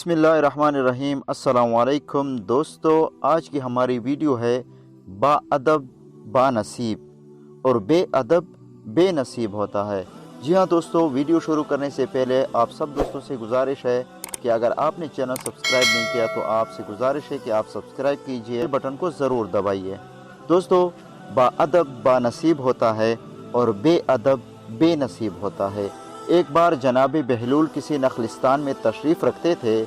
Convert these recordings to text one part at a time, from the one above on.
بسم اللہ الرحمن الرحیم۔ السلام علیکم دوستو، آج کی ہماری ویڈیو ہے با ادب با نصیب اور بے ادب بے نصیب ہوتا ہے۔ جی ہاں دوستو، ویڈیو شروع کرنے سے پہلے آپ سب دوستوں سے گزارش ہے کہ اگر آپ نے چینل سبسکرائب نہیں کیا تو آپ سے گزارش ہے کہ آپ سبسکرائب کیجئے، بٹن کو ضرور دبائیے۔ دوستو، با ادب با نصیب ہوتا ہے اور بے ادب بے نصیب ہوتا ہے۔ ایک بار جناب بہلول کسی نخلستان میں تشریف رکھتے تھے۔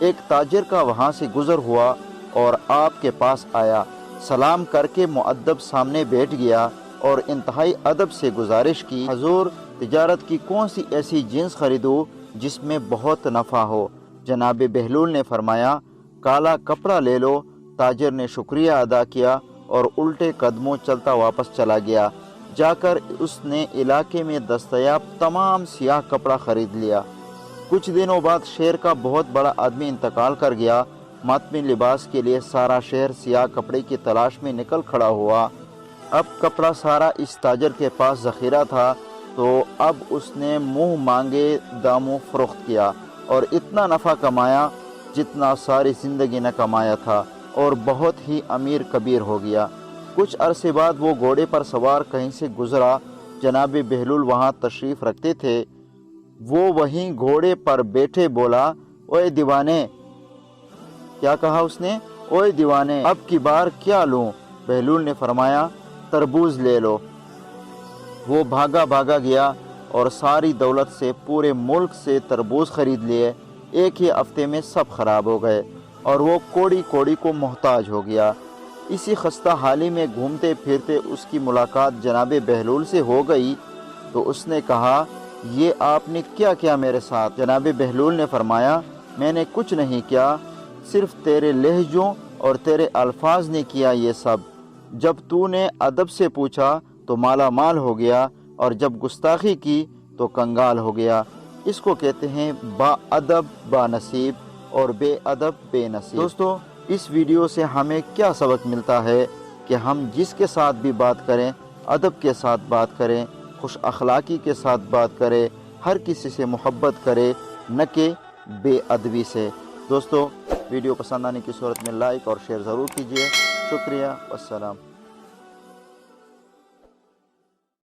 ایک تاجر کا وہاں سے گزر ہوا اور آپ کے پاس آیا، سلام کر کے مؤدب سامنے بیٹھ گیا اور انتہائی ادب سے گزارش کی، حضور تجارت کی کون سی ایسی جنس خریدوں جس میں بہت نفع ہو؟ جناب بہلول نے فرمایا، کالا کپڑا لے لو۔ تاجر نے شکریہ ادا کیا اور الٹے قدموں چلتا واپس چلا گیا۔ جا کر اس نے علاقے میں دستیاب تمام سیاہ کپڑا خرید لیا۔ کچھ دنوں بعد شہر کا بہت بڑا آدمی انتقال کر گیا۔ ماتمی لباس کے لیے سارا شہر سیاہ کپڑے کی تلاش میں نکل کھڑا ہوا۔ اب کپڑا سارا اس تاجر کے پاس ذخیرہ تھا، تو اب اس نے منہ مانگے داموں فروخت کیا اور اتنا نفع کمایا جتنا ساری زندگی نہ کمایا تھا، اور بہت ہی امیر کبیر ہو گیا۔ کچھ عرصے بعد وہ گھوڑے پر سوار کہیں سے گزرا۔ جناب بہلول وہاں تشریف رکھتے تھے۔ وہ وہیں گھوڑے پر بیٹھے بولا، اوے دیوانے! کیا کہا اس نے؟ اوے دیوانے، اب کی بار کیا لوں؟ بہلول نے فرمایا، تربوز لے لو۔ وہ بھاگا گیا اور ساری دولت سے پورے ملک سے تربوز خرید لیے۔ ایک ہی ہفتے میں سب خراب ہو گئے اور وہ کوڑی کو محتاج ہو گیا۔ اسی خستہ حالی میں گھومتے پھرتے اس کی ملاقات جناب بہلول سے ہو گئی، تو اس نے کہا، یہ آپ نے کیا کیا میرے ساتھ؟ جناب بہلول نے فرمایا، میں نے کچھ نہیں کیا، صرف تیرے لہجوں اور تیرے الفاظ نے کیا یہ سب۔ جب تو نے ادب سے پوچھا تو مالا مال ہو گیا، اور جب گستاخی کی تو کنگال ہو گیا۔ اس کو کہتے ہیں با ادب با نصیب اور بے ادب بے نصیب۔ دوستو، اس ویڈیو سے ہمیں کیا سبق ملتا ہے کہ ہم جس کے ساتھ بھی بات کریں ادب کے ساتھ بات کریں، خوش اخلاقی کے ساتھ بات کریں، ہر کسی سے محبت کریں، نہ کہ بے ادبی سے۔ دوستو، ویڈیو پسند آنے کی صورت میں لائک اور شیئر ضرور کیجیے۔ شکریہ، والسلام۔